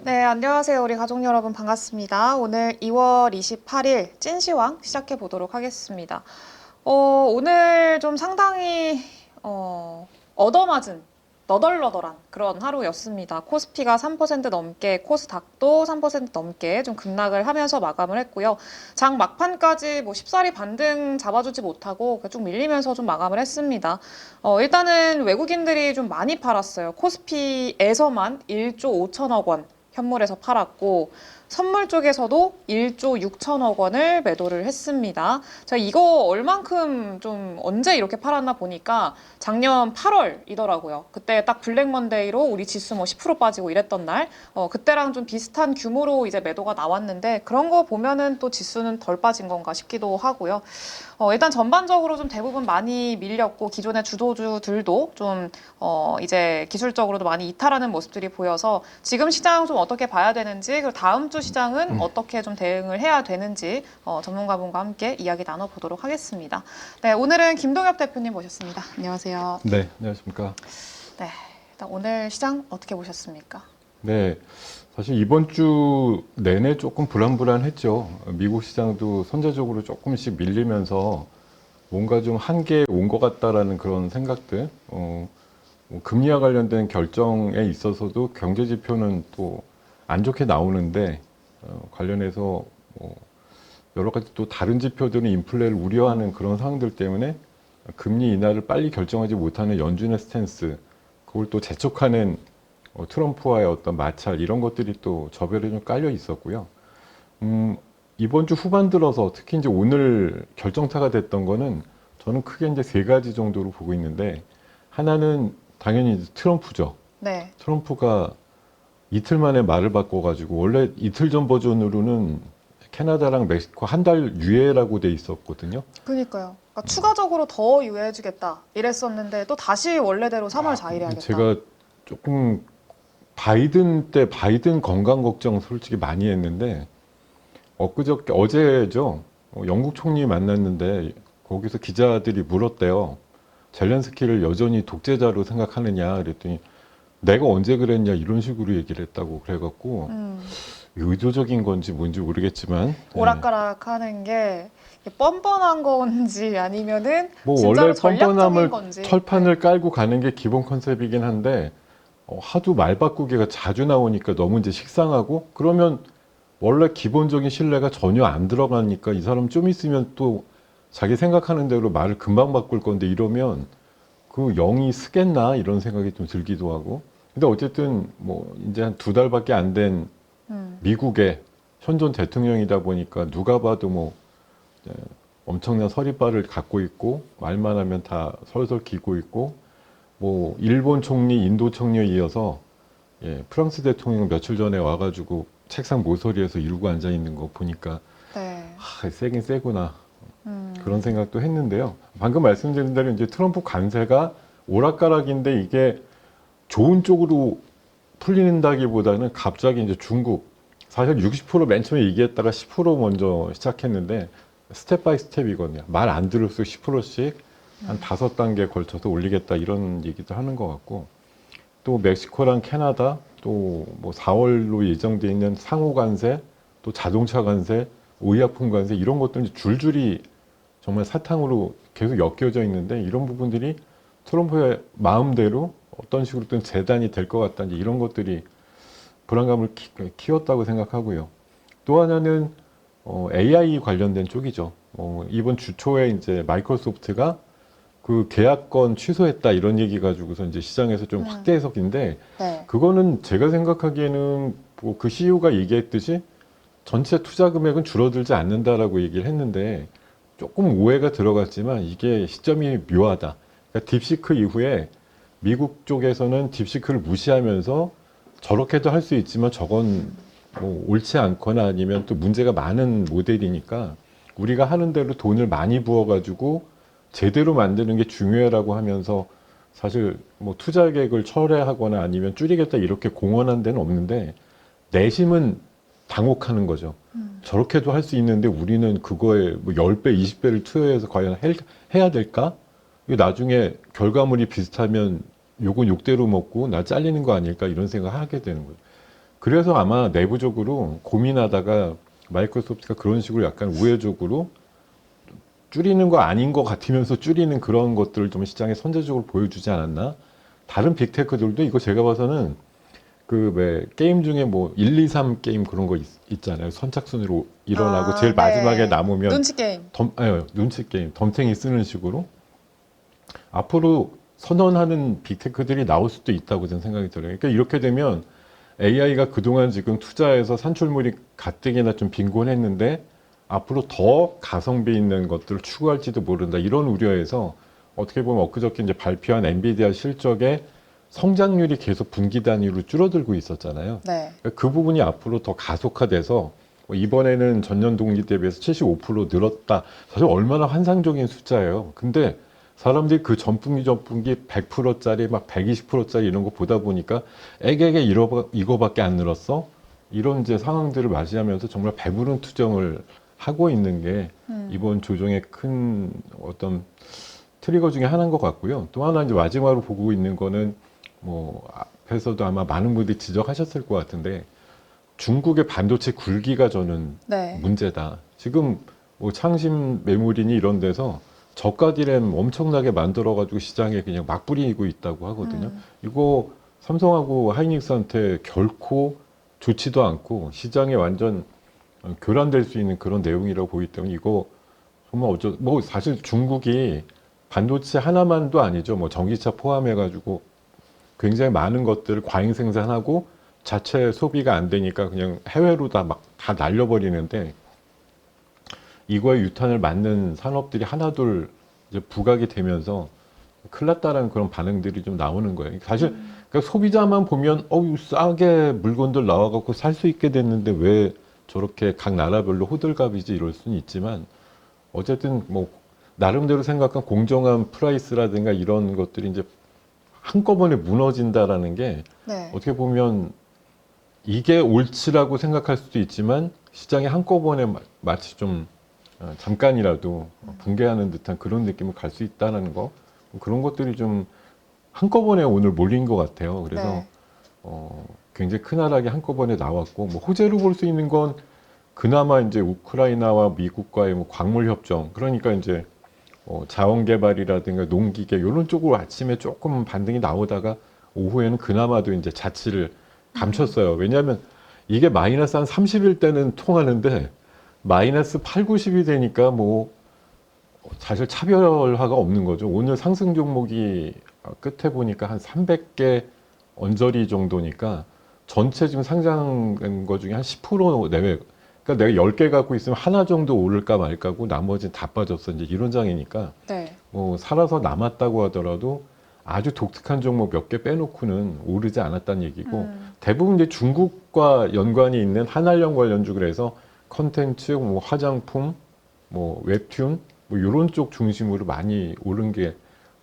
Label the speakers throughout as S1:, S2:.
S1: 네, 안녕하세요. 우리 가족 여러분 반갑습니다. 오늘 2월 28일 찐시황 시작해 보도록 하겠습니다. 오늘 좀 상당히 얻어맞은 너덜너덜한 그런 하루였습니다. 코스피가 3% 넘게, 코스닥도 3% 넘게 좀 급락을 하면서 마감을 했고요. 장 막판까지 뭐 쉽사리 반등 잡아주지 못하고 쭉 밀리면서 좀 마감을 했습니다. 일단은 외국인들이 좀 많이 팔았어요. 코스피에서만 1조 5천억 원 현물에서 팔았고, 선물 쪽에서도 1조 6천억 원을 매도를 했습니다. 제가 이거 얼만큼 좀 언제 이렇게 팔았나 보니까 작년 8월이더라고요. 그때 딱 블랙 먼데이로 우리 지수 뭐 10% 빠지고 이랬던 날, 그때랑 좀 비슷한 규모로 이제 매도가 나왔는데 그런 거 보면은 또 지수는 덜 빠진 건가 싶기도 하고요. 일단 전반적으로 좀 대부분 많이 밀렸고 기존의 주도주들도 좀 이제 기술적으로도 많이 이탈하는 모습들이 보여서 지금 시장 좀 어떻게 봐야 되는지, 그리고 다음 주 시장은 어떻게 좀 대응을 해야 되는지 전문가분과 함께 이야기 나눠보도록 하겠습니다. 네, 오늘은 김동엽 대표님 모셨습니다. 안녕하세요.
S2: 네, 안녕하십니까.
S1: 네, 일단 오늘 시장 어떻게 보셨습니까?
S2: 네, 사실 이번 주 내내 조금 불안불안했죠. 미국 시장도 선제적으로 조금씩 밀리면서 뭔가 좀 한계에 온 것 같다라는 그런 생각들. 뭐 금리와 관련된 결정에 있어서도 경제 지표는 또 안 좋게 나오는데 관련해서 뭐 여러 가지 또 다른 지표들은 인플레를 우려하는 그런 상황들 때문에 금리 인하를 빨리 결정하지 못하는 연준의 스탠스, 그걸 또 재촉하는 트럼프와의 어떤 마찰, 이런 것들이 또 저별에 좀 깔려 있었고요. 이번 주 후반 들어서 특히 이제 오늘 결정타가 됐던 거는 저는 크게 이제 세 가지 정도로 보고 있는데, 하나는 당연히 이제 트럼프죠.
S1: 네,
S2: 트럼프가 이틀 만에 말을 바꿔가지고, 원래 이틀 전 버전으로는 캐나다랑 멕시코 한 달 유예라고 돼 있었거든요.
S1: 그니까요. 그러니까 추가적으로 더 유예해주겠다 이랬었는데 또 다시 원래대로 3월 4일에 하겠다.
S2: 제가 조금 바이든 때 바이든 건강 걱정 솔직히 많이 했는데, 엊그저께 어제죠. 영국 총리 만났는데 거기서 기자들이 물었대요. 젤렌스키를 여전히 독재자로 생각하느냐 그랬더니, 내가 언제 그랬냐 이런 식으로 얘기를 했다고 그래갖고, 의도적인 건지 뭔지 모르겠지만,
S1: 오락가락 하는 게 뻔뻔한 건지 아니면은
S2: 뭐
S1: 진짜로
S2: 원래
S1: 전략적인
S2: 뻔뻔함을
S1: 건지.
S2: 철판을 깔고 가는 게 기본 컨셉이긴 한데, 하도 말 바꾸기가 자주 나오니까 너무 이제 식상하고, 그러면 원래 기본적인 신뢰가 전혀 안 들어가니까 이 사람 좀 있으면 또 자기 생각하는 대로 말을 금방 바꿀 건데, 이러면 그 영이 쓰겠나 이런 생각이 좀 들기도 하고. 근데 어쨌든 뭐 이제 한 두 달밖에 안 된 미국의 현존 대통령이다 보니까 누가 봐도 뭐 이제 엄청난 서리발을 갖고 있고, 말만 하면 다 설설 기고 있고, 뭐 일본 총리, 인도 총리에 이어서 프랑스 대통령 며칠 전에 와가지고 책상 모서리에서 이러고 앉아 있는 거 보니까
S1: 네.
S2: 세긴 세구나 그런 생각도 했는데요. 방금 말씀드린 대로 이제 트럼프 관세가 오락가락인데, 이게 좋은 쪽으로 풀린다기보다는 갑자기 이제 중국, 사실 60%맨 처음에 얘기했다가 10% 먼저 시작했는데 스텝 바이 스텝이거든요. 말 안 들을수록 10%씩 한 5단계 걸쳐서 올리겠다 이런 얘기도 하는 것 같고, 또 멕시코랑 캐나다, 또 뭐 4월로 예정돼 있는 상호 관세, 또 자동차 관세, 의약품 관세, 이런 것들이 줄줄이 정말 사탕으로 계속 엮여져 있는데, 이런 부분들이 트럼프의 마음대로 어떤 식으로든 재단이 될 것 같다, 이런 것들이 불안감을 키웠다고 생각하고요. 또 하나는 AI 관련된 쪽이죠. 이번 주 초에 이제 마이크로소프트가 그 계약권 취소했다 이런 얘기 가지고서 이제 시장에서 좀 확대 해석인데,
S1: 네.
S2: 그거는 제가 생각하기에는 뭐그 CEO가 얘기했듯이 전체 투자 금액은 줄어들지 않는다라고 얘기를 했는데, 조금 오해가 들어갔지만 이게 시점이 묘하다. 그러니까 딥시크 이후에 미국 쪽에서는 딥시크를 무시하면서 저렇게도 할 수 있지만 저건 뭐 옳지 않거나 아니면 또 문제가 많은 모델이니까 우리가 하는 대로 돈을 많이 부어가지고 제대로 만드는 게 중요하라고 하면서, 사실 뭐 투자 계획을 철회하거나 아니면 줄이겠다 이렇게 공언한 데는 없는데, 내심은 당혹하는 거죠. 저렇게도 할 수 있는데 우리는 그거에 뭐 10배, 20배를 투여해서 과연 해야 될까? 이거 나중에 결과물이 비슷하면 욕은 욕대로 먹고 나 잘리는 거 아닐까 이런 생각을 하게 되는 거죠. 그래서 아마 내부적으로 고민하다가 마이크로소프트가 그런 식으로 약간 우회적으로 줄이는 거 아닌 것 같으면서 줄이는 그런 것들을 좀 시장에 선제적으로 보여주지 않았나? 다른 빅테크들도 이거 제가 봐서는 그 왜 게임 중에 뭐 1, 2, 3 게임 그런 거 있잖아요. 선착순으로 일어나고 제일 마지막에 남으면
S1: 눈치 게임.
S2: 눈치 게임, 덤탱이 쓰는 식으로 앞으로 선언하는 빅테크들이 나올 수도 있다고 저는 생각이 들어요. 그러니까 이렇게 되면 AI가 그동안 지금 투자해서 산출물이 가뜩이나 좀 빈곤했는데 앞으로 더 가성비 있는 것들을 추구할지도 모른다. 이런 우려에서 어떻게 보면 엊그저께 이제 발표한 엔비디아 실적의 성장률이 계속 분기 단위로 줄어들고 있었잖아요.
S1: 네.
S2: 그 부분이 앞으로 더 가속화돼서 이번에는 전년 동기 대비해서 75% 늘었다. 사실 얼마나 환상적인 숫자예요. 근데 사람들이 그 전분기 100%짜리 막 120%짜리 이런 거 보다 보니까 애게게 이거밖에 안 늘었어? 이런 이제 상황들을 맞이하면서 정말 배부른 투정을 하고 있는 게 이번 조정의 큰 어떤 트리거 중에 하나인 것 같고요. 또 하나 이제 마지막으로 보고 있는 거는 뭐 앞에서도 아마 많은 분들이 지적하셨을 것 같은데 중국의 반도체 굴기가 저는
S1: 네.
S2: 문제다. 지금 뭐 창심 메모리니 이런 데서 저가 디램 엄청나게 만들어가지고 시장에 그냥 막 뿌리고 있다고 하거든요. 이거 삼성하고 하이닉스한테 결코 좋지도 않고 시장에 완전 교란될 수 있는 그런 내용이라고 보기 때문에 이거 정말 뭐 사실 중국이 반도체 하나만도 아니죠. 뭐 전기차 포함해가지고 굉장히 많은 것들을 과잉 생산하고 자체 소비가 안 되니까 그냥 해외로 다 날려버리는데 이거에 유탄을 맞는 산업들이 하나둘 이제 부각이 되면서 큰일 났다라는 그런 반응들이 좀 나오는 거예요. 사실 그러니까 소비자만 보면 싸게 물건들 나와갖고 살 수 있게 됐는데 왜 저렇게 각 나라별로 호들갑이지 이럴 수는 있지만 어쨌든 뭐 나름대로 생각한 공정한 프라이스라든가 이런 것들이 이제 한꺼번에 무너진다라는 게
S1: 네.
S2: 어떻게 보면 이게 옳지라고 생각할 수도 있지만 시장이 한꺼번에 마치 좀 잠깐이라도 붕괴하는 듯한 그런 느낌을 갈 수 있다는 거 그런 것들이 좀 한꺼번에 오늘 몰린 것 같아요. 그래서
S1: 네.
S2: 굉장히 크나라하게 한꺼번에 나왔고 뭐 호재로 볼 수 있는 건 그나마 이제 우크라이나와 미국과의 뭐 광물 협정 그러니까 이제 자원 개발이라든가 농기계 이런 쪽으로 아침에 조금 반등이 나오다가 오후에는 그나마도 이제 자취를 감췄어요. 왜냐하면 이게 마이너스 한 30일 때는 통하는데 마이너스 8, 90이 되니까 뭐 사실 차별화가 없는 거죠. 오늘 상승 종목이 끝에 보니까 한 300개 언저리 정도니까 전체 지금 상장된 거 중에 한 10% 내외. 그러니까 내가 10개 갖고 있으면 하나 정도 오를까 말까고 나머지는 다 빠졌어. 이제 이런 장이니까
S1: 네.
S2: 뭐 살아서 남았다고 하더라도 아주 독특한 종목 몇 개 빼놓고는 오르지 않았다는 얘기고 대부분 이제 중국과 연관이 있는 한알령 관련주 그래서 컨텐츠, 뭐 화장품, 뭐 웹툰 뭐 이런 쪽 중심으로 많이 오른 게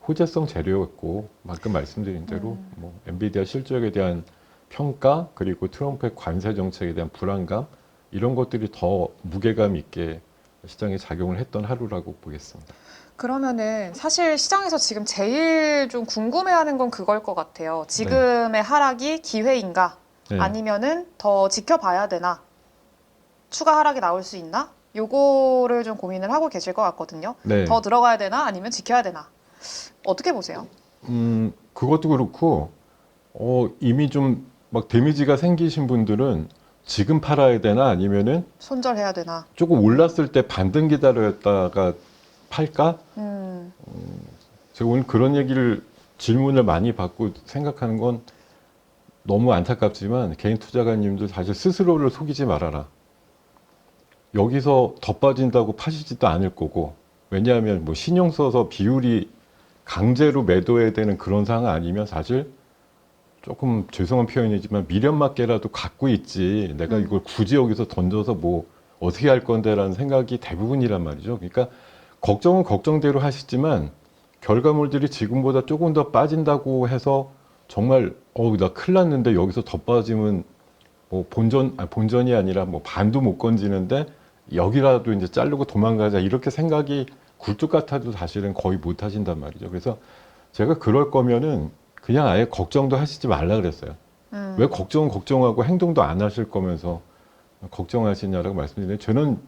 S2: 호재성 재료였고 방금 말씀드린 대로 뭐 엔비디아 실적에 대한 평가 그리고 트럼프의 관세 정책에 대한 불안감 이런 것들이 더 무게감 있게 시장에 작용을 했던 하루라고 보겠습니다.
S1: 그러면은 사실 시장에서 지금 제일 좀 궁금해하는 건 그걸 것 같아요. 지금의 하락이 기회인가?
S2: 네.
S1: 아니면은 더 지켜봐야 되나? 추가 하락이 나올 수 있나? 요거를 좀 고민을 하고 계실 것 같거든요.
S2: 네.
S1: 더 들어가야 되나? 아니면 지켜야 되나? 어떻게 보세요?
S2: 그것도 그렇고 이미 좀 막 데미지가 생기신 분들은 지금 팔아야 되나 아니면은
S1: 손절해야 되나?
S2: 조금 올랐을 때 반등 기다렸다가 팔까? 제가 오늘 그런 질문을 많이 받고 생각하는 건 너무 안타깝지만 개인 투자가님들 사실 스스로를 속이지 말아라. 여기서 더 빠진다고 파시지도 않을 거고 왜냐하면 뭐 신용 써서 비율이 강제로 매도해야 되는 그런 상황 아니면 사실 조금 죄송한 표현이지만 미련맞게라도 갖고 있지 내가 이걸 굳이 여기서 던져서 뭐 어떻게 할 건데라는 생각이 대부분이란 말이죠. 그러니까 걱정은 걱정대로 하시지만 결과물들이 지금보다 조금 더 빠진다고 해서 정말 나 큰일 났는데 여기서 더 빠지면 뭐 본전이 아니라 뭐 반도 못 건지는데 여기라도 이제 자르고 도망가자 이렇게 생각이 굴뚝 같아도 사실은 거의 못 하신단 말이죠. 그래서 제가 그럴 거면은 그냥 아예 걱정도 하시지 말라 그랬어요. 왜 걱정하고 행동도 안 하실 거면서 걱정하시냐라고 말씀드리는데 저는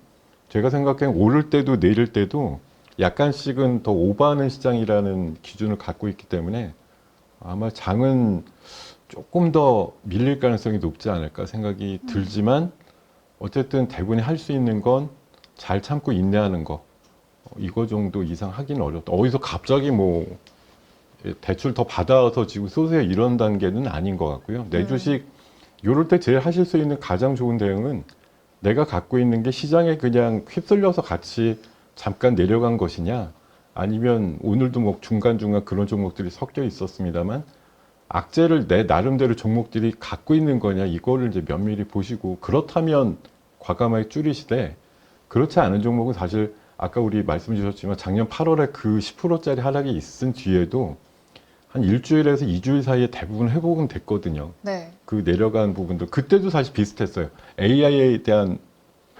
S2: 제가 생각하기엔 오를 때도 내릴 때도 약간씩은 더 오버하는 시장이라는 기준을 갖고 있기 때문에 아마 장은 조금 더 밀릴 가능성이 높지 않을까 생각이 들지만 어쨌든 대부분이 할 수 있는 건 잘 참고 인내하는 거 이거 정도 이상 하기는 어렵다. 어디서 갑자기 뭐 대출 더 받아서 지금 쏘세요 이런 단계는 아닌 것 같고요. 내 주식 요럴 때 제일 하실 수 있는 가장 좋은 대응은 내가 갖고 있는 게 시장에 그냥 휩쓸려서 같이 잠깐 내려간 것이냐 아니면 오늘도 뭐 중간중간 그런 종목들이 섞여 있었습니다만 악재를 내 나름대로 종목들이 갖고 있는 거냐 이거를 이제 면밀히 보시고 그렇다면 과감하게 줄이시되 그렇지 않은 종목은 사실 아까 우리 말씀 주셨지만 작년 8월에 그 10%짜리 하락이 있은 뒤에도 한 일주일에서 2주일 사이에 대부분 회복은 됐거든요.
S1: 네.
S2: 그 내려간 부분들 그때도 사실 비슷했어요. AI에 대한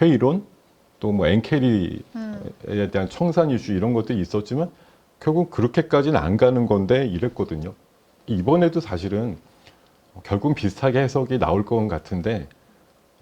S2: 회의론 또 뭐 엔캐리에 대한 청산 이슈 이런 것들이 있었지만 결국 그렇게까지는 안 가는 건데 이랬거든요. 이번에도 사실은 결국 비슷하게 해석이 나올 것 같은데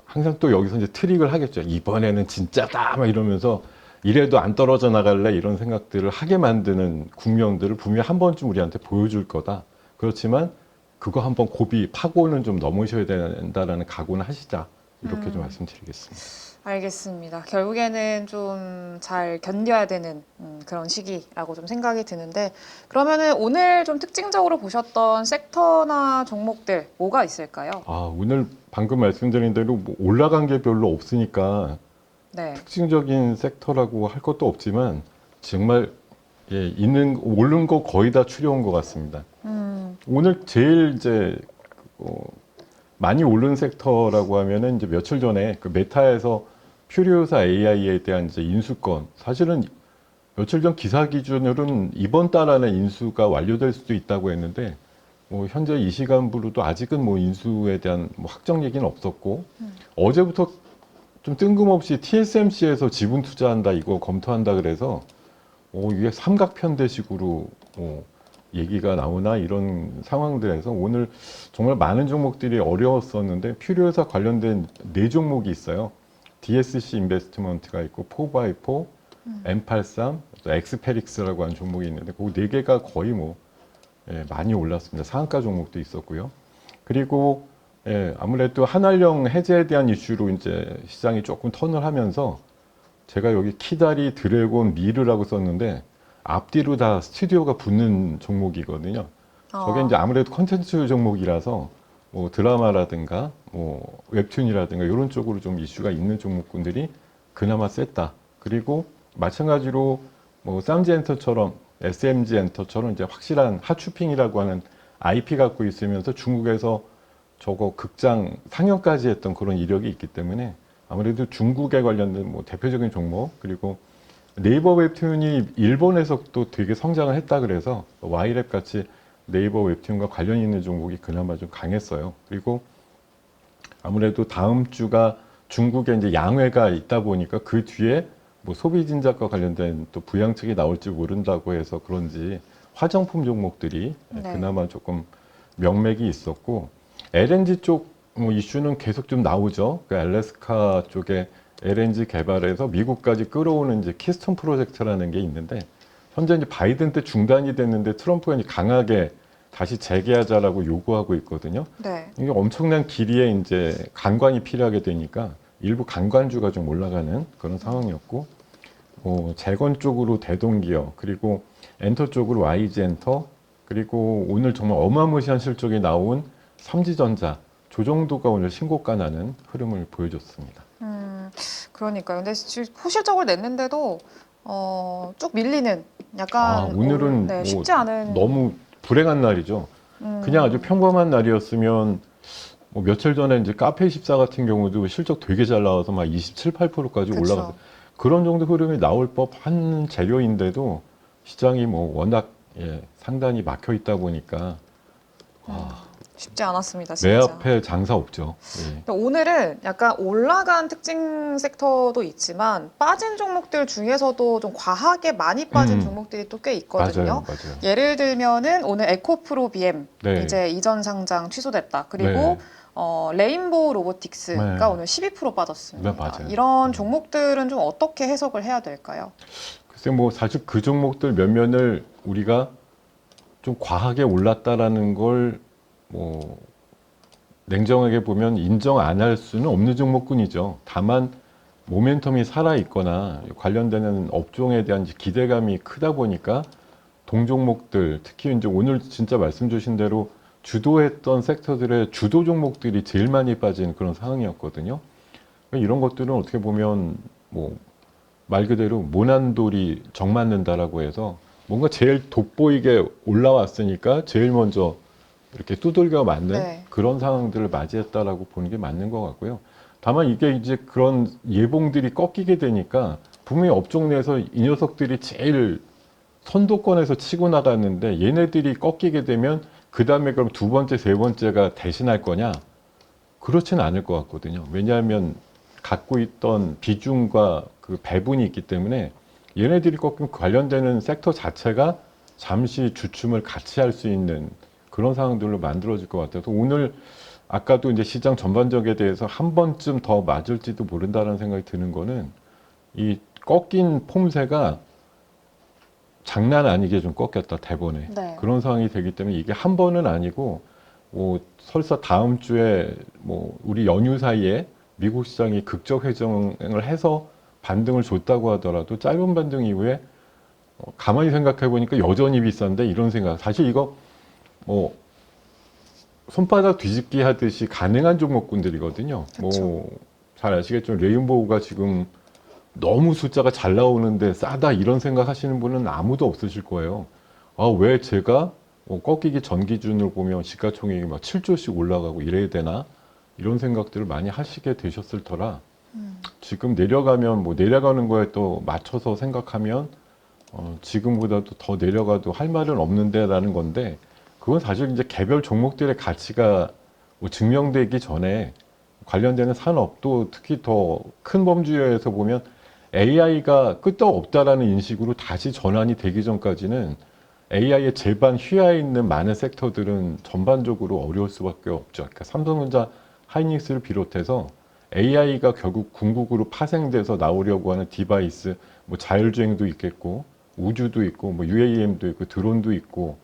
S2: 항상 또 여기서 이제 트릭을 하겠죠. 이번에는 진짜다 막 이러면서 이래도 안 떨어져 나갈래 이런 생각들을 하게 만드는 국면들을 분명히 한 번쯤 우리한테 보여줄 거다. 그렇지만 그거 한번 고비 파고는 좀 넘으셔야 된다라는 각오는 하시자. 이렇게 좀 말씀드리겠습니다.
S1: 알겠습니다. 결국에는 좀 잘 견뎌야 되는 그런 시기라고 좀 생각이 드는데 그러면은 오늘 좀 특징적으로 보셨던 섹터나 종목들 뭐가 있을까요?
S2: 아, 오늘 방금 말씀드린 대로 뭐 올라간 게 별로 없으니까
S1: 네.
S2: 특징적인 섹터라고 할 것도 없지만 정말 예, 오른 거 거의 다 추려온 것 같습니다. 오늘 제일 이제 많이 오른 섹터라고 하면은 이제 며칠 전에 그 메타에서 퓨리오사 AI에 대한 이제 인수권 사실은 며칠 전 기사 기준으로는 이번 달 안에 인수가 완료될 수도 있다고 했는데 뭐 현재 이 시간부로도 아직은 뭐 인수에 대한 뭐 확정 얘기는 없었고 어제부터 좀 뜬금없이 TSMC에서 지분 투자한다 이거 검토한다 그래서 이게 삼각편대식으로 얘기가 나오나 이런 상황들에서 오늘 정말 많은 종목들이 어려웠었는데 퓨리오사 관련된 네 종목이 있어요. DSC 인베스트먼트가 있고 4x4, M83, 또 엑스페릭스라고 하는 종목이 있는데 그 네 개가 거의 뭐 많이 올랐습니다. 상한가 종목도 있었고요. 그리고 아무래도 한알령 해제에 대한 이슈로 이제 시장이 조금 턴을 하면서 제가 여기 키다리, 드래곤, 미르라고 썼는데 앞뒤로 다 스튜디오가 붙는 종목이거든요. 저게 이제 아무래도 컨텐츠 종목이라서 뭐 드라마라든가 뭐 웹툰이라든가 이런 쪽으로 좀 이슈가 있는 종목군들이 그나마 셌다. 그리고 마찬가지로 뭐 쌈지엔터처럼 SMG엔터처럼 이제 확실한 하추핑이라고 하는 IP 갖고 있으면서 중국에서 저거 극장 상영까지 했던 그런 이력이 있기 때문에 아무래도 중국에 관련된 뭐 대표적인 종목 그리고 네이버 웹툰이 일본에서 또 되게 성장을 했다 그래서 와이랩 같이 네이버 웹툰과 관련 있는 종목이 그나마 좀 강했어요. 그리고 아무래도 다음 주가 중국에 이제 양회가 있다 보니까 그 뒤에 뭐 소비 진작과 관련된 또 부양책이 나올지 모른다고 해서 그런지 화장품 종목들이
S1: 네.
S2: 그나마 조금 명맥이 있었고 LNG 쪽 뭐 이슈는 계속 좀 나오죠. 그 알래스카 쪽에 LNG 개발해서 미국까지 끌어오는 이제 키스톤 프로젝트라는 게 있는데 현재 이제 바이든 때 중단이 됐는데 트럼프가 이제 강하게 다시 재개하자라고 요구하고 있거든요.
S1: 네.
S2: 이게 엄청난 길이에 이제 간관이 필요하게 되니까 일부 간관주가 좀 올라가는 그런 상황이었고 재건 쪽으로 대동기업 그리고 엔터 쪽으로 YG 엔터 그리고 오늘 정말 어마무시한 실적이 나온 삼지전자 조 정도가 오늘 신고가 나는 흐름을 보여줬습니다.
S1: 그러니까요. 근데 지금 호실적을 냈는데도 쭉 밀리는 약간
S2: 오늘은
S1: 네,
S2: 뭐
S1: 쉽지 않은
S2: 너무 불행한 날이죠. 그냥 아주 평범한 날이었으면 뭐 며칠 전에 이제 카페24 같은 경우도 실적 되게 잘 나와서 막 27, 8%까지
S1: 그쵸.
S2: 올라갔어요. 그런 정도 흐름이 나올 법한 재료인데도 시장이 뭐 워낙 상단이 막혀 있다 보니까
S1: 쉽지 않았습니다,
S2: 매
S1: 진짜.
S2: 앞에 장사 없죠. 예.
S1: 근데 오늘은 약간 올라간 특징 섹터도 있지만 빠진 종목들 중에서도 좀 과하게 많이 빠진 종목들이 또 꽤 있거든요.
S2: 맞아요, 맞아요.
S1: 예를 들면은 오늘 에코프로 BM
S2: 네.
S1: 이제 이전 상장 취소됐다. 그리고
S2: 네.
S1: 레인보우 로보틱스가
S2: 네.
S1: 오늘 12% 빠졌습니다.
S2: 네, 맞아요.
S1: 이런 종목들은 좀 어떻게 해석을 해야 될까요?
S2: 글쎄 뭐 사실 그 종목들 몇몇을 우리가 좀 과하게 올랐다라는 걸 뭐 냉정하게 보면 인정 안 할 수는 없는 종목군이죠. 다만 모멘텀이 살아 있거나 관련되는 업종에 대한 기대감이 크다 보니까 동종목들 특히 이제 오늘 진짜 말씀 주신 대로 주도했던 섹터들의 주도 종목들이 제일 많이 빠진 그런 상황이었거든요. 이런 것들은 어떻게 보면 뭐 말 그대로 모난돌이 정 맞는다라고 해서 뭔가 제일 돋보이게 올라왔으니까 제일 먼저 이렇게 두들겨 맞는
S1: 네.
S2: 그런 상황들을 맞이했다라고 보는 게 맞는 것 같고요. 다만 이게 이제 그런 예봉들이 꺾이게 되니까 분명히 업종 내에서 이 녀석들이 제일 선도권에서 치고 나갔는데 얘네들이 꺾이게 되면 그 다음에 그럼 두 번째, 세 번째가 대신할 거냐? 그렇지는 않을 것 같거든요. 왜냐하면 갖고 있던 비중과 그 배분이 있기 때문에 얘네들이 꺾이면 관련되는 섹터 자체가 잠시 주춤을 같이 할 수 있는 그런 상황들로 만들어질 것 같아서 오늘 아까도 이제 시장 전반적에 대해서 한 번쯤 더 맞을지도 모른다는 생각이 드는 거는 이 꺾인 폼새가 장난 아니게 좀 꺾였다 대본에
S1: 네.
S2: 그런 상황이 되기 때문에 이게 한 번은 아니고 뭐 설사 다음 주에 뭐 우리 연휴 사이에 미국 시장이 극적 회전을 해서 반등을 줬다고 하더라도 짧은 반등 이후에 가만히 생각해 보니까 여전히 비싼데 이런 생각 사실 이거 뭐 손바닥 뒤집기 하듯이 가능한 종목군들이거든요.
S1: 그쵸.
S2: 뭐 잘 아시겠지만 레인보우가 지금 너무 숫자가 잘 나오는데 싸다 이런 생각하시는 분은 아무도 없으실 거예요. 아, 왜 제가 꺾이기 전 기준을 보면 시가총액이 막 7조씩 올라가고 이래야 되나 이런 생각들을 많이 하시게 되셨을 터라 지금 내려가면 뭐 내려가는 거에 또 맞춰서 생각하면 지금보다도 더 내려가도 할 말은 없는데라는 건데 그건 사실 이제 개별 종목들의 가치가 뭐 증명되기 전에 관련되는 산업도 특히 더 큰 범주에서 보면 AI가 끄떡 없다라는 인식으로 다시 전환이 되기 전까지는 AI의 제반 휘하에 있는 많은 섹터들은 전반적으로 어려울 수밖에 없죠. 그러니까 삼성전자, 하이닉스를 비롯해서 AI가 결국 궁극으로 파생돼서 나오려고 하는 디바이스, 뭐 자율주행도 있겠고, 우주도 있고, 뭐 UAM도 있고, 드론도 있고,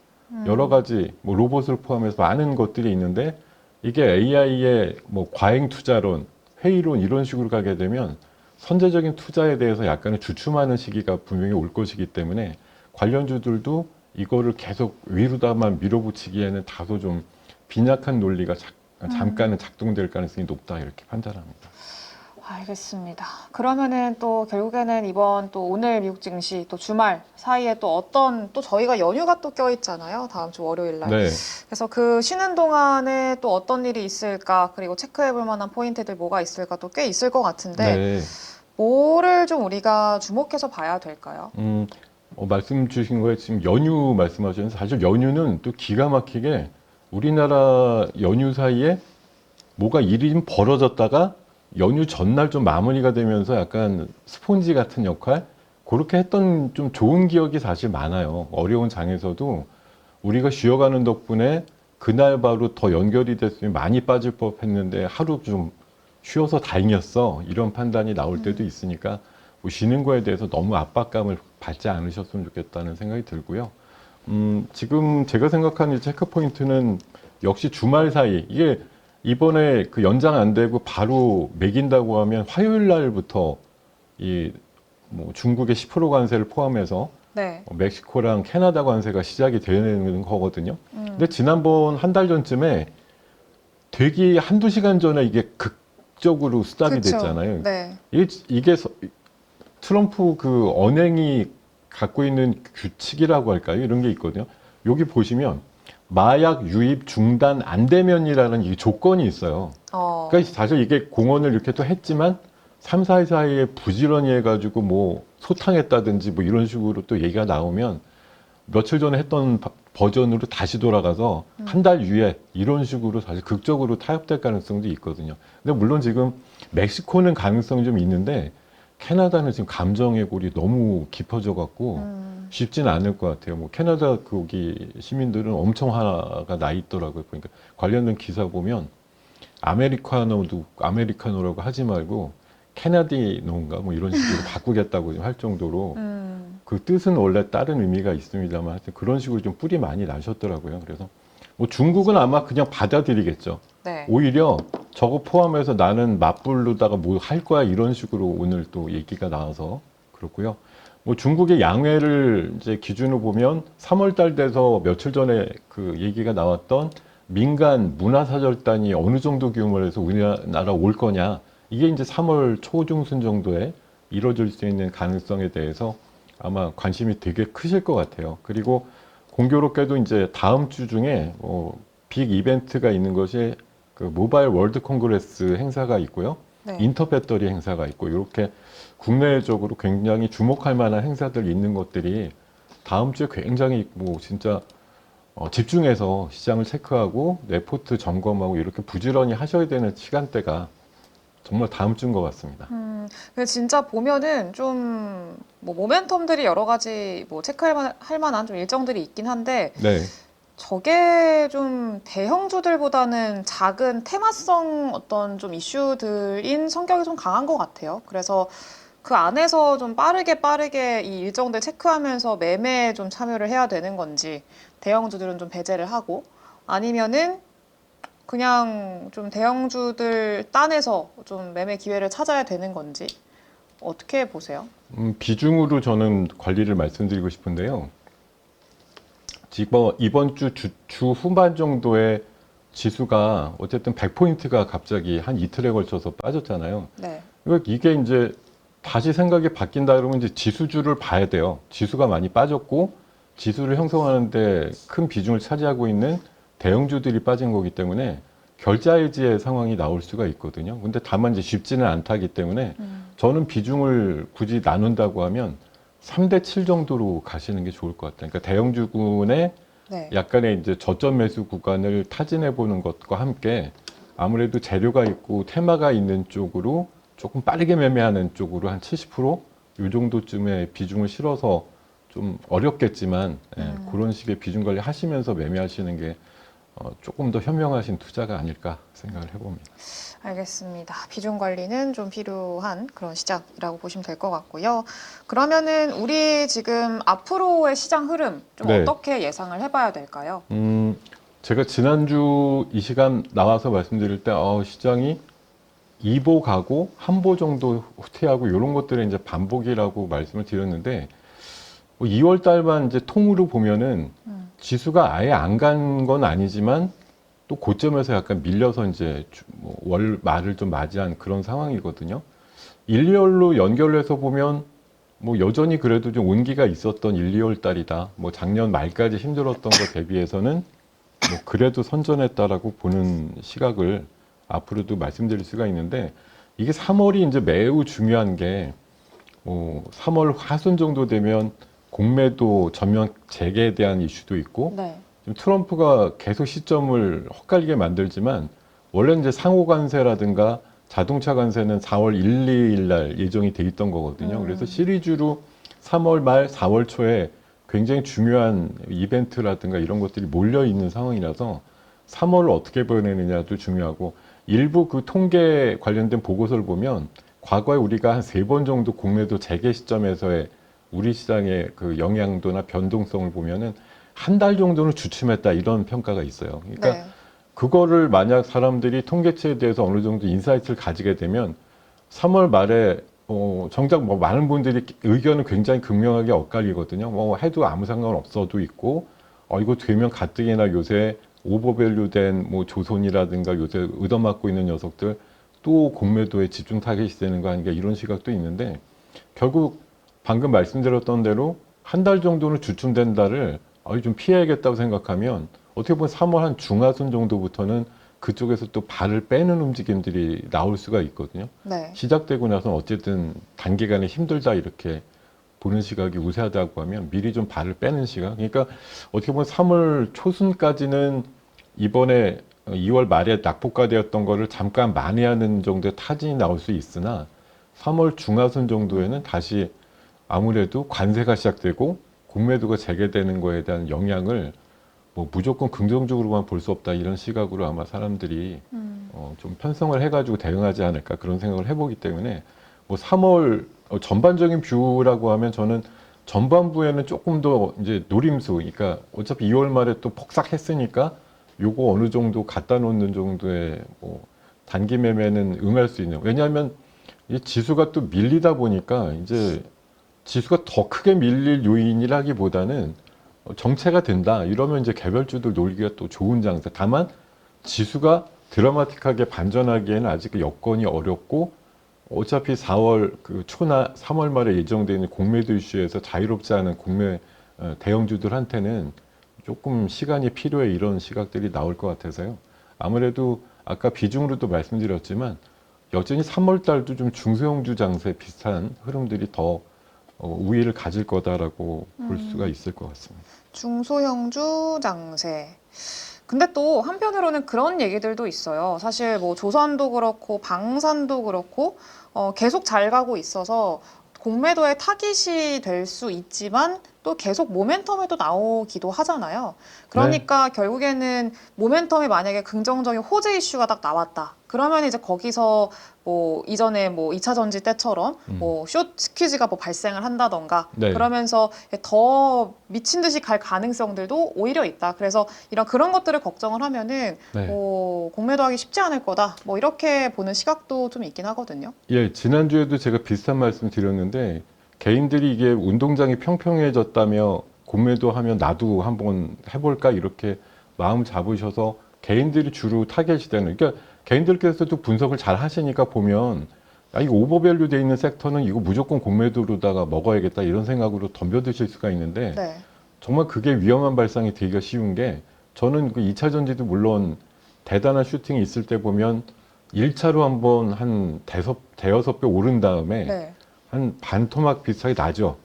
S2: 여러 가지 뭐 로봇을 포함해서 많은 것들이 있는데 이게 AI의 뭐 과잉 투자론, 회의론 이런 식으로 가게 되면 선제적인 투자에 대해서 약간의 주춤하는 시기가 분명히 올 것이기 때문에 관련주들도 이거를 계속 위로다만 밀어붙이기에는 다소 좀 빈약한 논리가 잠깐은 작동될 가능성이 높다 이렇게 판단합니다.
S1: 알겠습니다. 그러면은 또 결국에는 이번 또 오늘 미국 증시 또 주말 사이에 또 어떤 또 저희가 연휴가 또 껴있잖아요. 다음 주 월요일 날.
S2: 네.
S1: 그래서 그 쉬는 동안에 또 어떤 일이 있을까 그리고 체크해볼 만한 포인트들 뭐가 있을까 또 꽤 있을 것 같은데
S2: 네.
S1: 뭐를 좀 우리가 주목해서 봐야 될까요?
S2: 말씀 주신 거에 지금 연휴 말씀하셨는데 사실 연휴는 또 기가 막히게 우리나라 연휴 사이에 뭐가 일이 좀 벌어졌다가 연휴 전날 좀 마무리가 되면서 약간 스폰지 같은 역할 그렇게 했던 좀 좋은 기억이 사실 많아요. 어려운 장에서도 우리가 쉬어가는 덕분에 그날 바로 더 연결이 됐으면 많이 빠질 법했는데 하루 좀 쉬어서 다행이었어 이런 판단이 나올 때도 있으니까 뭐 쉬는 거에 대해서 너무 압박감을 받지 않으셨으면 좋겠다는 생각이 들고요. 지금 제가 생각하는 체크 포인트는 역시 주말 사이 이게 이번에 그 연장 안 되고 바로 매긴다고 하면 화요일 날부터 이 뭐 중국의 10% 관세를 포함해서
S1: 네.
S2: 멕시코랑 캐나다 관세가 시작이 되는 거거든요. 근데 지난번 한 달 전쯤에 되기 한두 시간 전에 이게 극적으로 스탑이
S1: 그쵸.
S2: 됐잖아요.
S1: 네.
S2: 이게 트럼프 그 언행이 갖고 있는 규칙이라고 할까요? 이런 게 있거든요. 여기 보시면 마약 유입 중단 안 되면이라는 이 조건이 있어요. 그러니까 사실 이게 공언을 이렇게 또 했지만 3, 4일 사이에 부지런히 해가지고 뭐 소탕했다든지 뭐 이런 식으로 또 얘기가 나오면 며칠 전에 했던 버전으로 다시 돌아가서 한 달 유예 이런 식으로 사실 극적으로 타협될 가능성도 있거든요. 근데 물론 지금 멕시코는 가능성이 좀 있는데 캐나다는 지금 감정의 골이 너무 깊어져 갖고 쉽지는 않을 것 같아요. 뭐 캐나다 거기 시민들은 엄청 화가 나 있더라고요. 그러니까 관련된 기사 보면 아메리카노라고 하지 말고 캐나디노인가 뭐 이런 식으로 바꾸겠다고 할 정도로 그 뜻은 원래 다른 의미가 있습니다만 하여튼 그런 식으로 좀 뿔이 많이 나셨더라고요. 그래서 뭐 중국은 아마 그냥 받아들이겠죠.
S1: 네.
S2: 오히려 저거 포함해서 나는 맞불로다가 뭐 할 거야 이런 식으로 오늘 또 얘기가 나와서 그렇고요. 뭐 중국의 양회를 이제 기준으로 보면 3월 달 돼서 며칠 전에 그 얘기가 나왔던 민간 문화사절단이 어느 정도 규모로 해서 우리나라 올 거냐 이게 이제 3월 초중순 정도에 이루어질 수 있는 가능성에 대해서 아마 관심이 되게 크실 것 같아요. 그리고 공교롭게도 이제 다음 주 중에 빅 이벤트가 있는 것이 그 모바일 월드 콩그레스 행사가 있고요.
S1: 네.
S2: 인터배터리 행사가 있고 이렇게 국내적으로 굉장히 주목할 만한 행사들이 있는 것들이 다음 주에 굉장히 뭐 진짜 집중해서 시장을 체크하고 레포트 점검하고 이렇게 부지런히 하셔야 되는 시간대가 정말 다음 주인 것 같습니다.
S1: 근데 진짜 보면은 좀 뭐 모멘텀들이 여러 가지 뭐 체크할 만한 좀 일정들이 있긴 한데
S2: 네.
S1: 저게 좀 대형주들보다는 작은 테마성 어떤 좀 이슈들인 성격이 좀 강한 것 같아요. 그래서 그 안에서 좀 빠르게 이 일정들 체크하면서 매매에 좀 참여를 해야 되는 건지 대형주들은 좀 배제를 하고 아니면은 그냥 좀 대형주들 딴에서 좀 매매 기회를 찾아야 되는 건지 어떻게 보세요?
S2: 비중으로 저는 관리를 말씀드리고 싶은데요. 이번 주 후반 정도에 지수가 어쨌든 100포인트가 갑자기 한 이틀에 걸쳐서 빠졌잖아요.
S1: 네.
S2: 그러니까 이게 이제 다시 생각이 바뀐다 그러면 이제 지수주를 봐야 돼요. 지수가 많이 빠졌고 지수를 형성하는데 큰 비중을 차지하고 있는 대형주들이 빠진 거기 때문에 결자해지의 상황이 나올 수가 있거든요. 근데 다만 이제 쉽지는 않다기 때문에 저는 비중을 굳이 나눈다고 하면 3대 7 정도로 가시는 게 좋을 것 같아요. 그러니까 대형주군의
S1: 네.
S2: 약간의 이제 저점 매수 구간을 타진해 보는 것과 함께 아무래도 재료가 있고 테마가 있는 쪽으로 조금 빠르게 매매하는 쪽으로 한 70%? 이 정도쯤의 비중을 실어서 좀 어렵겠지만 그런 식의 비중 관리 하시면서 매매하시는 게 조금 더 현명하신 투자가 아닐까 생각을 해봅니다.
S1: 알겠습니다. 비중 관리는 좀 필요한 그런 시장이라고 보시면 될 것 같고요. 그러면은 우리 지금 앞으로의 시장 흐름 좀
S2: 네.
S1: 어떻게 예상을 해봐야 될까요?
S2: 제가 지난주 이 시간 나와서 말씀드릴 때 시장이 2보 가고 1보 정도 후퇴하고 이런 것들의 이제 반복이라고 말씀을 드렸는데 2월 달만 이제 통으로 보면은 지수가 아예 안 간 건 아니지만 또 고점에서 약간 밀려서 이제 월 말을 좀 맞이한 그런 상황이거든요. 1, 2월로 연결해서 보면 뭐 여전히 그래도 좀 온기가 있었던 1, 2월 달이다. 뭐 작년 말까지 힘들었던 것 대비해서는 뭐 그래도 선전했다라고 보는 시각을 앞으로도 말씀드릴 수가 있는데 이게 3월이 이제 매우 중요한 게 3월 하순 정도 되면 공매도 전면 재개에 대한 이슈도 있고
S1: 네.
S2: 지금 트럼프가 계속 시점을 헛갈리게 만들지만 원래 이제 상호 관세라든가 자동차 관세는 4월 1, 2일 날 예정이 돼 있던 거거든요. 그래서 시리즈로 3월 말 4월 초에 굉장히 중요한 이벤트라든가 이런 것들이 몰려 있는 상황이라서 3월을 어떻게 보내느냐도 중요하고 일부 그 통계 관련된 보고서를 보면 과거에 우리가 한 3번 정도 공매도 재개 시점에서의 우리 시장의 그 영향도나 변동성을 보면은 한 달 정도는 주춤했다 이런 평가가 있어요. 그러니까
S1: 네.
S2: 그거를 만약 사람들이 통계치에 대해서 어느 정도 인사이트를 가지게 되면 3월 말에 정작 뭐 많은 분들이 의견은 굉장히 극명하게 엇갈리거든요. 뭐 해도 아무 상관 없어도 있고 이거 되면 가뜩이나 요새 오버밸류된 뭐 조선이라든가 요새 얻어맞고 있는 녀석들 또 공매도에 집중 타겟이 되는 거 아닌가 이런 시각도 있는데 결국 방금 말씀드렸던 대로 한 달 정도는 주춤된다를 좀 피해야겠다고 생각하면 어떻게 보면 3월 한 중하순 정도부터는 그쪽에서 또 발을 빼는 움직임들이 나올 수가 있거든요.
S1: 네.
S2: 시작되고 나서 어쨌든 단기간에 힘들다 이렇게 보는 시각이 우세하다고 하면 미리 좀 발을 빼는 시각. 그러니까 어떻게 보면 3월 초순까지는 이번에 2월 말에 낙폭과대였던 거를 잠깐 만회하는 정도의 타진이 나올 수 있으나 3월 중하순 정도에는 다시 아무래도 관세가 시작되고 공매도가 재개되는 거에 대한 영향을 뭐 무조건 긍정적으로만 볼 수 없다 이런 시각으로 아마 사람들이 좀 편성을 해가지고 대응하지 않을까 그런 생각을 해보기 때문에 뭐 3월 전반적인 뷰라고 하면 저는 전반부에는 조금 더 이제 노림수, 그러니까 어차피 2월 말에 또 폭삭했으니까 요거 어느 정도 갖다 놓는 정도의 뭐 단기 매매는 응할 수 있는. 왜냐하면 이 지수가 또 밀리다 보니까 이제 지수가 더 크게 밀릴 요인이라기보다는 정체가 된다 이러면 이제 개별주들 놀기가 또 좋은 장세. 다만 지수가 드라마틱하게 반전하기에는 아직 여건이 어렵고 어차피 4월 그 초나 3월 말에 예정되어 있는 공매도 이슈에서 자유롭지 않은 공매 대형주들한테는 조금 시간이 필요해 이런 시각들이 나올 것 같아서요. 아무래도 아까 비중으로도 말씀드렸지만 여전히 3월 달도 좀 중소형주 장세 비슷한 흐름들이 더 우위를 가질 거다라고 볼 수가 있을 것 같습니다.
S1: 중소형주 장세. 근데 또 한편으로는 그런 얘기들도 있어요. 사실 뭐 조선도 그렇고 방산도 그렇고 계속 잘 가고 있어서 공매도의 타깃이 될 수 있지만 또 계속 모멘텀에도 나오기도 하잖아요. 그러니까 결국에는 모멘텀이 만약에 긍정적인 호재 이슈가 딱 나왔다. 그러면 이제 거기서 뭐 이전에 뭐 2차 전지 때처럼 뭐 숏 스퀴즈가 뭐 발생을 한다던가
S2: 네.
S1: 그러면서 더 미친 듯이 갈 가능성들도 오히려 있다. 그래서 이런 그런 것들을 걱정을 하면은
S2: 네.
S1: 뭐 공매도하기 쉽지 않을 거다. 뭐 이렇게 보는 시각도 좀 있긴 하거든요.
S2: 예, 지난주에도 제가 비슷한 말씀 드렸는데 개인들이 이게 운동장이 평평해졌다며 공매도 하면 나도 한번 해볼까 이렇게 마음 잡으셔서 개인들이 주로 타겟이 되는, 그러니까 개인들께서도 분석을 잘 하시니까 보면 아, 이거 오버밸류 돼 있는 섹터는 이거 무조건 공매도로다가 먹어야겠다 이런 생각으로 덤벼드실 수가 있는데
S1: 네.
S2: 정말 그게 위험한 발상이 되기가 쉬운 게 저는 그 2차 전지도 물론 대단한 슈팅이 있을 때 보면 1차로 한번 한 대여섯 배 오른 다음에
S1: 네.
S2: 한 반토막 비슷하게 나죠.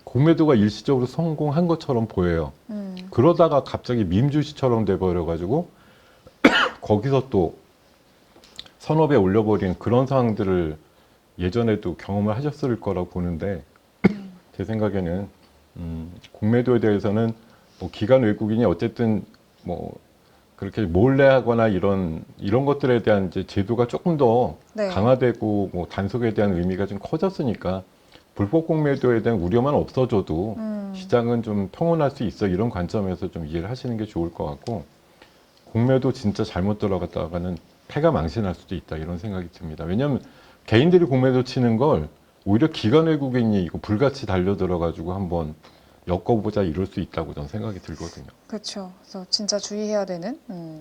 S2: 공매도가 일시적으로 성공한 것처럼 보여요. 그러다가 갑자기 밈주시처럼 돼버려가지고 거기서 또 서너 배 올려버린 그런 상황들을 예전에도 경험을 하셨을 거라고 보는데 제 생각에는 공매도에 대해서는 뭐 기관 외국인이 어쨌든 뭐 그렇게 몰래 하거나 이런 것들에 대한 이제 제도가 조금 더
S1: 네.
S2: 강화되고 뭐 단속에 대한 의미가 좀 커졌으니까 불법 공매도에 대한 우려만 없어져도 시장은 좀 평온할 수 있어 이런 관점에서 좀 이해를 하시는 게 좋을 것 같고 공매도 진짜 잘못 들어갔다가는 패가 망신할 수도 있다 이런 생각이 듭니다. 왜냐하면 개인들이 공매도 치는 걸 오히려 기관 외국인이 이거 불같이 달려들어가지고 한번 엮어보자 이럴 수 있다고 저는 생각이 들거든요.
S1: 그렇죠. 그래서 진짜 주의해야 되는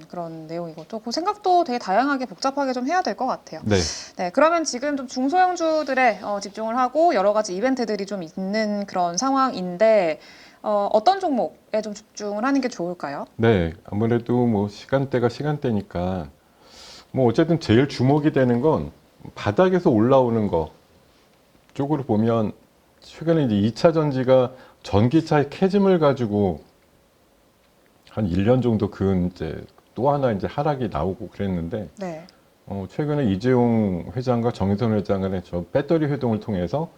S1: 그런 내용이고 또 그 생각도 되게 다양하게 복잡하게 좀 해야 될 것 같아요.
S2: 네.
S1: 네, 그러면 지금 좀 중소형주들에 집중을 하고 여러 가지 이벤트들이 좀 있는 그런 상황인데 어떤 종목에 좀 집중을 하는 게 좋을까요?
S2: 네, 아무래도 뭐 시간대가 시간대니까 뭐 어쨌든 제일 주목이 되는 건 바닥에서 올라오는 거 쪽으로 보면 최근에 이제 2차 전지가 전기차의 캐즘을 가지고 한 1년 정도 그 이제 또 하나 이제 하락이 나오고 그랬는데
S1: 네.
S2: 최근에 이재용 회장과 정의선 회장 간의 저 배터리 회동을 통해서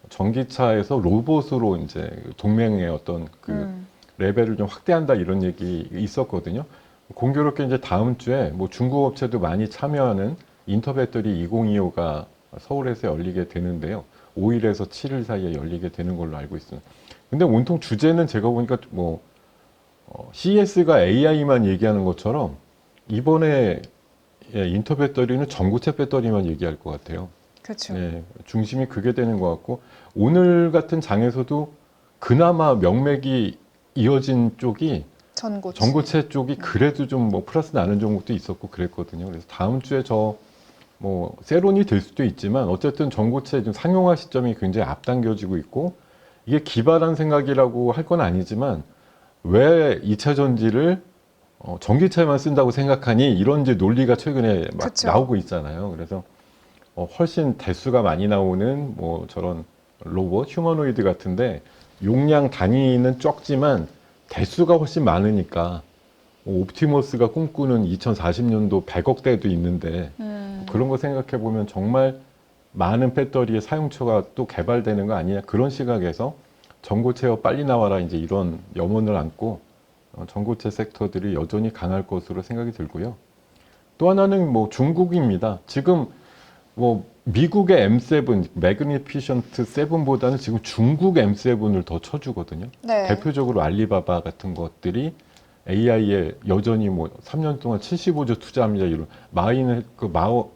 S2: 전기차에서 로봇으로 이제 동맹의 어떤 그 레벨을 좀 확대한다 이런 얘기 있었거든요. 공교롭게 이제 다음 주에 뭐 중국 업체도 많이 참여하는 인터배터리 2025가 서울에서 열리게 되는데요. 5일에서 7일 사이에 열리게 되는 걸로 알고 있습니다. 근데 온통 주제는 제가 보니까 뭐 CES가 AI만 얘기하는 것처럼 이번에 인터배터리는 전고체 배터리만 얘기할 것 같아요.
S1: 그렇죠.
S2: 네, 중심이 그게 되는 것 같고 오늘 같은 장에서도 그나마 명맥이 이어진 쪽이 전고체 쪽이 그래도 좀 뭐 플러스 나는 종목도 있었고 그랬거든요. 그래서 다음 주에 뭐 세론이 될 수도 있지만 어쨌든 전고체 좀 상용화 시점이 굉장히 앞당겨지고 있고 이게 기발한 생각이라고 할 건 아니지만 왜 2차 전지를 전기차에만 쓴다고 생각하니 이런 이제 논리가 최근에 막
S1: 그쵸.
S2: 나오고 있잖아요. 그래서 훨씬 대수가 많이 나오는 뭐 저런 로봇, 휴머노이드 같은데 용량 단위는 적지만 대수가 훨씬 많으니까 옵티머스가 꿈꾸는 2040년도 100억대도 있는데 그런 거 생각해 보면 정말 많은 배터리의 사용처가 또 개발되는 거 아니냐 그런 시각에서 전고체가 빨리 나와라 이제 이런 염원을 안고 전고체 섹터들이 여전히 강할 것으로 생각이 들고요. 또 하나는 뭐 중국입니다. 지금 뭐 미국의 M7, 매그니피션트 7보다는 지금 중국 M7을 더 쳐주거든요.
S1: 네.
S2: 대표적으로 알리바바 같은 것들이 AI에 여전히 뭐 3년 동안 75조 투자합니다. 이런 마윈은 그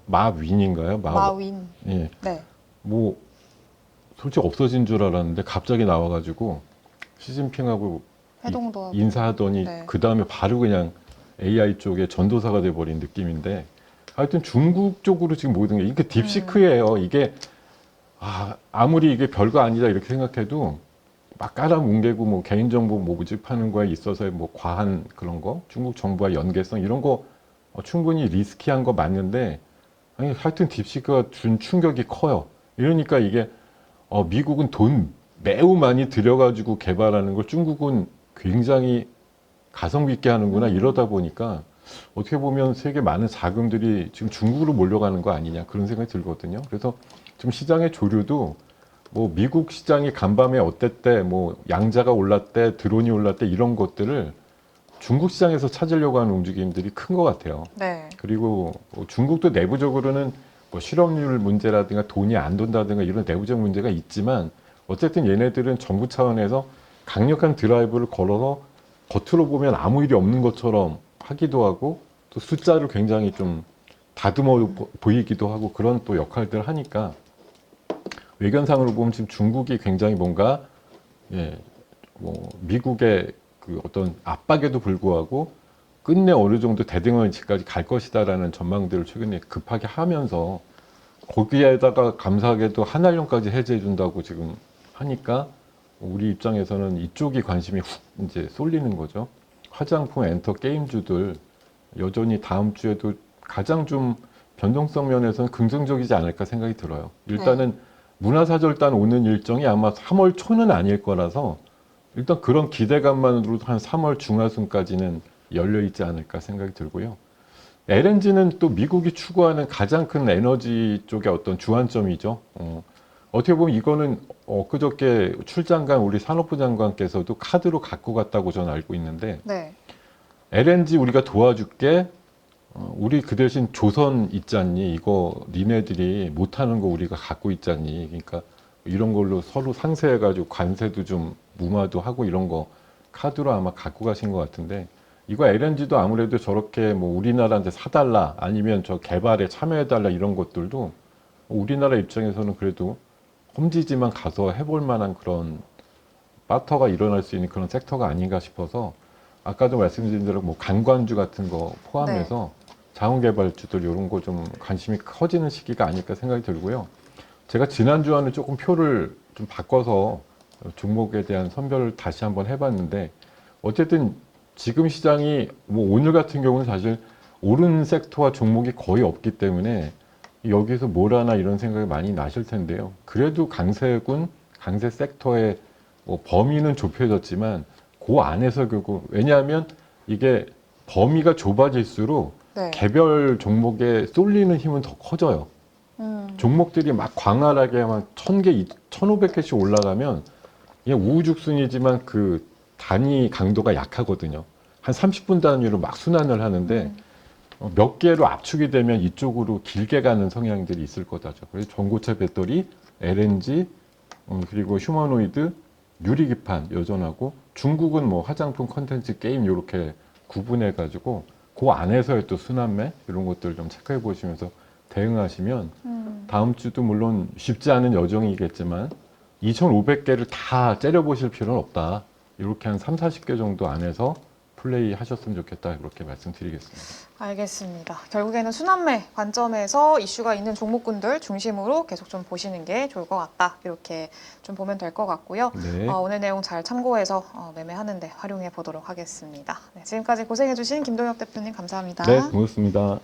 S2: 마윈인가요?
S1: 마윈.
S2: 예.
S1: 네.
S2: 뭐 솔직히 없어진 줄 알았는데 갑자기 나와가지고 시진핑하고
S1: 회동도 하고.
S2: 인사하더니
S1: 네.
S2: 그 다음에 바로 그냥 AI 쪽에 전도사가 돼버린 느낌인데 하여튼 중국 쪽으로 지금 모든 게 이게 딥시크예요. 이게 아무리 이게 별거 아니다 이렇게 생각해도 막 깔아뭉개고 뭐 개인정보 모집하는 거에 있어서의 뭐 과한 그런 거 중국 정부와 연계성 이런 거 충분히 리스키한 거 맞는데 아니 하여튼 딥시크가 준 충격이 커요. 이러니까 이게 미국은 돈 매우 많이 들여가지고 개발하는 걸 중국은 굉장히 가성비 있게 하는구나 이러다 보니까 어떻게 보면 세계 많은 자금들이 지금 중국으로 몰려가는 거 아니냐 그런 생각이 들거든요. 그래서 지금 시장의 조류도 뭐 미국 시장이 간밤에 어땠대, 뭐 양자가 올랐대, 드론이 올랐대 이런 것들을 중국 시장에서 찾으려고 하는 움직임들이 큰 것 같아요.
S1: 네.
S2: 그리고 중국도 내부적으로는 뭐 실업률 문제라든가 돈이 안 돈다든가 이런 내부적 문제가 있지만 어쨌든 얘네들은 정부 차원에서 강력한 드라이브를 걸어서 겉으로 보면 아무 일이 없는 것처럼 하기도 하고 또 숫자를 굉장히 좀 다듬어 보이기도 하고 그런 또 역할들을 하니까 외견상으로 보면 지금 중국이 굉장히 뭔가 뭐 미국의 그 어떤 압박에도 불구하고 끝내 어느 정도 대등원칙까지 갈 것이다라는 전망들을 최근에 급하게 하면서 거기에다가 감사하게도 한알령까지 해제해 준다고 지금 하니까 우리 입장에서는 이쪽이 관심이 훅 이제 쏠리는 거죠. 화장품, 엔터, 게임주들 여전히 다음 주에도 가장 좀 변동성 면에서는 긍정적이지 않을까 생각이 들어요. 일단은 문화사절단 오는 일정이 아마 3월 초는 아닐 거라서 일단 그런 기대감만으로도 한 3월 중하순까지는 열려 있지 않을까 생각이 들고요. LNG는 또 미국이 추구하는 가장 큰 에너지 쪽의 어떤 주안점이죠. 어떻게 보면 이거는 엊그저께 출장 간 우리 산업부 장관께서도 카드로 갖고 갔다고 저는 알고 있는데
S1: 네.
S2: LNG 우리가 도와줄게. 우리 그 대신 조선 있잖니. 이거 니네들이 못하는 거 우리가 갖고 있잖니. 그러니까 이런 걸로 서로 상세해가지고 관세도 좀 무마도 하고 이런 거 카드로 아마 갖고 가신 것 같은데 이거 LNG도 아무래도 저렇게 뭐 우리나라한테 사달라 아니면 저 개발에 참여해달라 이런 것들도 우리나라 입장에서는 그래도 험지지만 가서 해볼 만한 그런 바터가 일어날 수 있는 그런 섹터가 아닌가 싶어서 아까도 말씀드린 대로 뭐 관광주 같은 거 포함해서 자원개발주들 이런 거 좀 관심이 커지는 시기가 아닐까 생각이 들고요. 제가 지난주와는 조금 표를 좀 바꿔서 종목에 대한 선별을 다시 한번 해봤는데 어쨌든 지금 시장이 뭐 오늘 같은 경우는 사실 오른 섹터와 종목이 거의 없기 때문에 여기서 뭘 하나 이런 생각이 많이 나실 텐데요. 그래도 강세군, 강세 섹터의 뭐 범위는 좁혀졌지만 그 안에서 결국 왜냐하면 이게 범위가 좁아질수록 개별 종목에 쏠리는 힘은 더 커져요. 종목들이 막 광활하게 한 1000개, 1500개씩 올라가면 이게 우후죽순이지만 그 단위 강도가 약하거든요. 한 30분 단위로 막 순환을 하는데 몇 개로 압축이 되면 이쪽으로 길게 가는 성향들이 있을 거다죠. 그래서 전고체 배터리, LNG, 그리고 휴머노이드, 유리기판 여전하고 중국은 뭐 화장품, 컨텐츠, 게임 이렇게 구분해 가지고 그 안에서의 또 순환매 이런 것들을 좀 체크해 보시면서 대응하시면 다음 주도 물론 쉽지 않은 여정이겠지만 2,500개를 다 째려보실 필요는 없다. 이렇게 한 3, 40개 정도 안에서 플레이 하셨으면 좋겠다. 이렇게 말씀드리겠습니다.
S1: 알겠습니다. 결국에는 순환매 관점에서 이슈가 있는 종목군들 중심으로 계속 좀 보시는 게 좋을 것 같다. 이렇게 좀 보면 될 것 같고요.
S2: 네.
S1: 오늘 내용 잘 참고해서 매매하는 데 활용해 보도록 하겠습니다. 네, 지금까지 고생해주신 김동혁 대표님 감사합니다.
S2: 네, 고맙습니다.